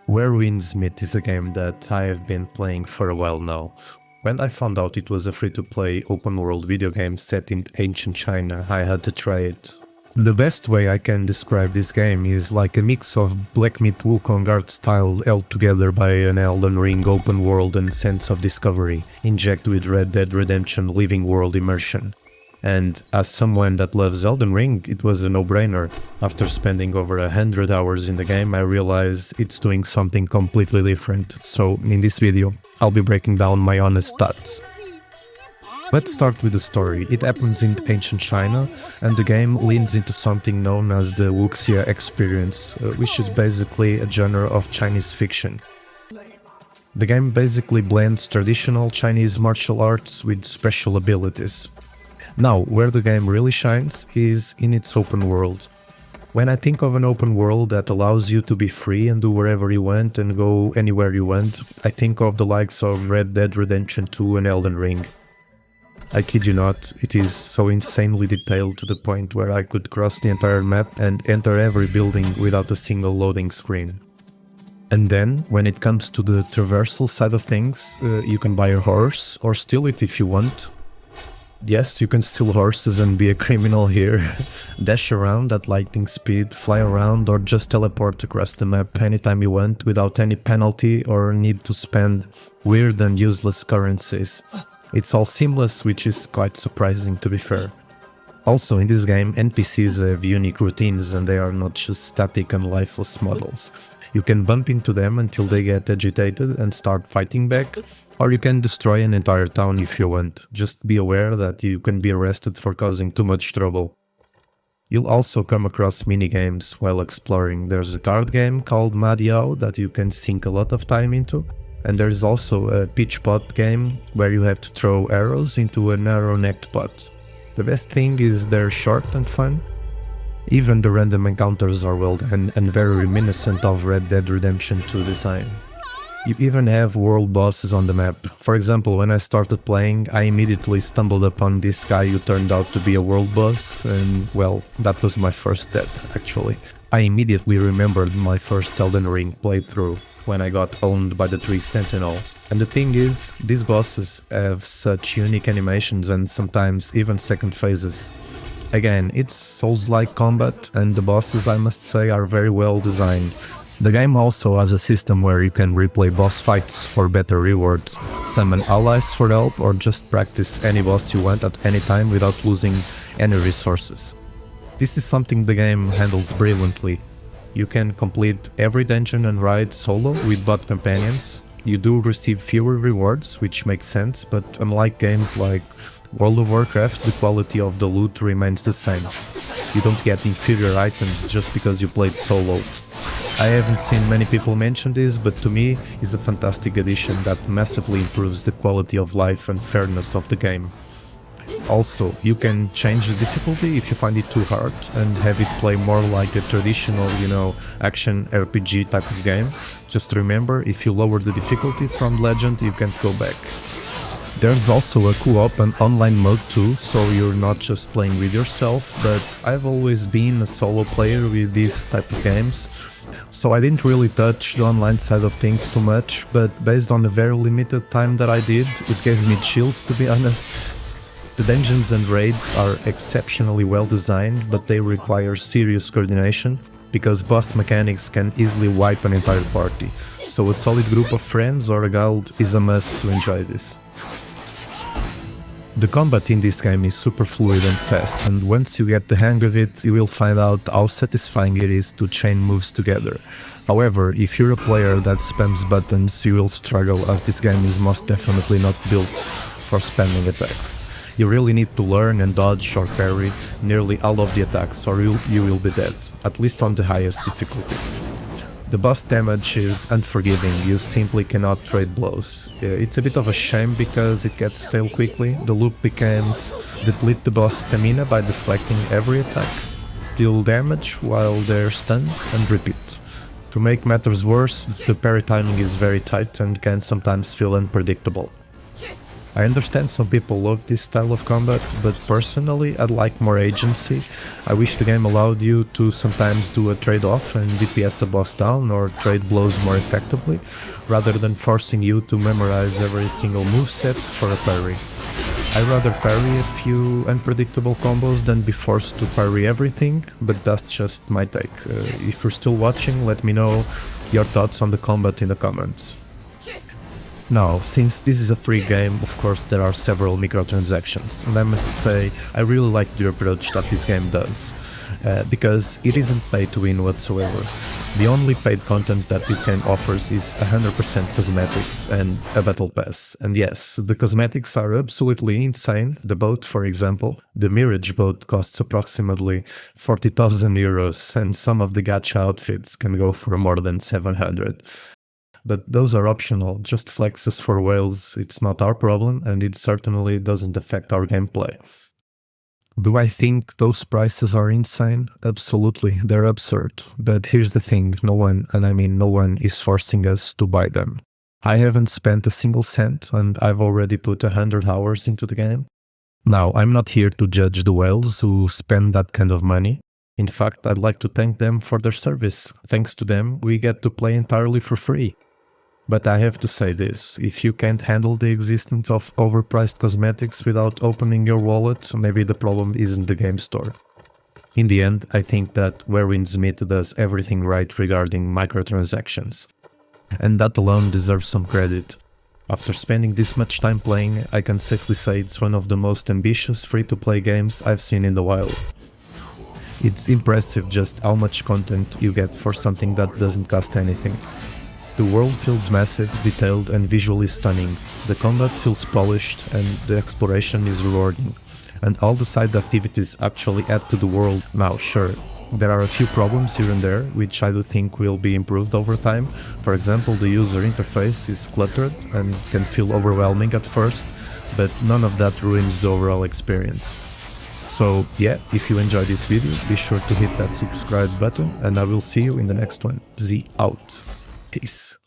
Where Winds Meet is a game that I have been playing for a while now. When I found out it was a free-to-play open-world video game set in ancient China, I had to try it. The best way I can describe this game is like a mix of Black Myth Wukong art style held together by an Elden Ring open world and sense of discovery, injected with Red Dead Redemption living world immersion. And as someone that loves Elden Ring, it was a no-brainer. After spending over 100 hours in the game, I realized it's doing something completely different. So in this video, I'll be breaking down my honest thoughts. Let's start with the story. It happens in ancient China, and the game leans into something known as the Wuxia experience, which is basically a genre of Chinese fiction. The game basically blends traditional Chinese martial arts with special abilities. Now, where the game really shines is in its open world. When I think of an open world that allows you to be free and do wherever you want and go anywhere you want, I think of the likes of Red Dead Redemption 2 and Elden Ring. I kid you not, it is so insanely detailed to the point where I could cross the entire map and enter every building without a single loading screen. And then, when it comes to the traversal side of things, you can buy a horse or steal it if you want. Yes, you can steal horses and be a criminal here, dash around at lightning speed, fly around or just teleport across the map anytime you want without any penalty or need to spend weird and useless currencies. It's all seamless, which is quite surprising to be fair. Also in this game, NPCs have unique routines and they are not just static and lifeless models. You can bump into them until they get agitated and start fighting back, or you can destroy an entire town if you want. Just be aware that you can be arrested for causing too much trouble. You'll also come across minigames while exploring. There's a card game called Madiao that you can sink a lot of time into, and there's also a pitch pot game where you have to throw arrows into a narrow-necked pot. The best thing is they're short and fun. Even the random encounters are well done and very reminiscent of Red Dead Redemption 2 design. You even have world bosses on the map. For example, when I started playing, I immediately stumbled upon this guy who turned out to be a world boss, and well, that was my first death, actually. I immediately remembered my first Elden Ring playthrough, when I got owned by the Tree Sentinel. And the thing is, these bosses have such unique animations and sometimes even second phases. Again, it's soulslike combat, and the bosses, I must say, are very well designed. The game also has a system where you can replay boss fights for better rewards, summon allies for help, or just practice any boss you want at any time without losing any resources. This is something the game handles brilliantly. You can complete every dungeon and ride solo with bot companions. You do receive fewer rewards, which makes sense, but unlike games like World of Warcraft, the quality of the loot remains the same. You don't get inferior items just because you played solo. I haven't seen many people mention this, but to me it's a fantastic addition that massively improves the quality of life and fairness of the game. Also, you can change the difficulty if you find it too hard and have it play more like a traditional, action RPG type of game. Just remember, if you lower the difficulty from Legend, you can't go back. There's also a co-op and online mode too, so you're not just playing with yourself, but I've always been a solo player with these type of games, so I didn't really touch the online side of things too much, but based on the very limited time that I did, it gave me chills, to be honest. The dungeons and raids are exceptionally well designed, but they require serious coordination, because boss mechanics can easily wipe an entire party, so a solid group of friends or a guild is a must to enjoy this. The combat in this game is super fluid and fast, and once you get the hang of it, you will find out how satisfying it is to chain moves together. However, if you're a player that spams buttons, you will struggle, as this game is most definitely not built for spamming attacks. You really need to learn and dodge or parry nearly all of the attacks, or you will be dead, at least on the highest difficulty. The boss damage is unforgiving, you simply cannot trade blows. It's a bit of a shame because it gets stale quickly. The loop becomes deplete the boss stamina by deflecting every attack, deal damage while they're stunned, and repeat. To make matters worse, the parry timing is very tight and can sometimes feel unpredictable. I understand some people love this style of combat, but personally I'd like more agency. I wish the game allowed you to sometimes do a trade-off and DPS a boss down or trade blows more effectively, rather than forcing you to memorize every single moveset for a parry. I'd rather parry a few unpredictable combos than be forced to parry everything, but that's just my take. If you're still watching, let me know your thoughts on the combat in the comments. Now, since this is a free game, of course there are several microtransactions, and I must say I really like the approach that this game does, because it isn't pay to win whatsoever. The only paid content that this game offers is 100% cosmetics and a battle pass. And yes, the cosmetics are absolutely insane. The boat, for example, the Mirage boat costs approximately 40,000 euros, and some of the gacha outfits can go for more than 700. But those are optional, just flexes for whales, it's not our problem, and it certainly doesn't affect our gameplay. Do I think those prices are insane? Absolutely, they're absurd. But here's the thing, no one, and I mean no one, is forcing us to buy them. I haven't spent a single cent, and I've already put 100 hours into the game. Now, I'm not here to judge the whales who spend that kind of money. In fact, I'd like to thank them for their service. Thanks to them, we get to play entirely for free. But I have to say this, if you can't handle the existence of overpriced cosmetics without opening your wallet, maybe the problem isn't the game store. In the end, I think that Wherein Smith does everything right regarding microtransactions. And that alone deserves some credit. After spending this much time playing, I can safely say it's one of the most ambitious free-to-play games I've seen in the wild. It's impressive just how much content you get for something that doesn't cost anything. The world feels massive, detailed and visually stunning, the combat feels polished and the exploration is rewarding. And all the side activities actually add to the world. Now sure, there are a few problems here and there, which I do think will be improved over time. For example, the user interface is cluttered and can feel overwhelming at first, but none of that ruins the overall experience. So yeah, if you enjoyed this video, be sure to hit that subscribe button and I will see you in the next one. Z out. Peace.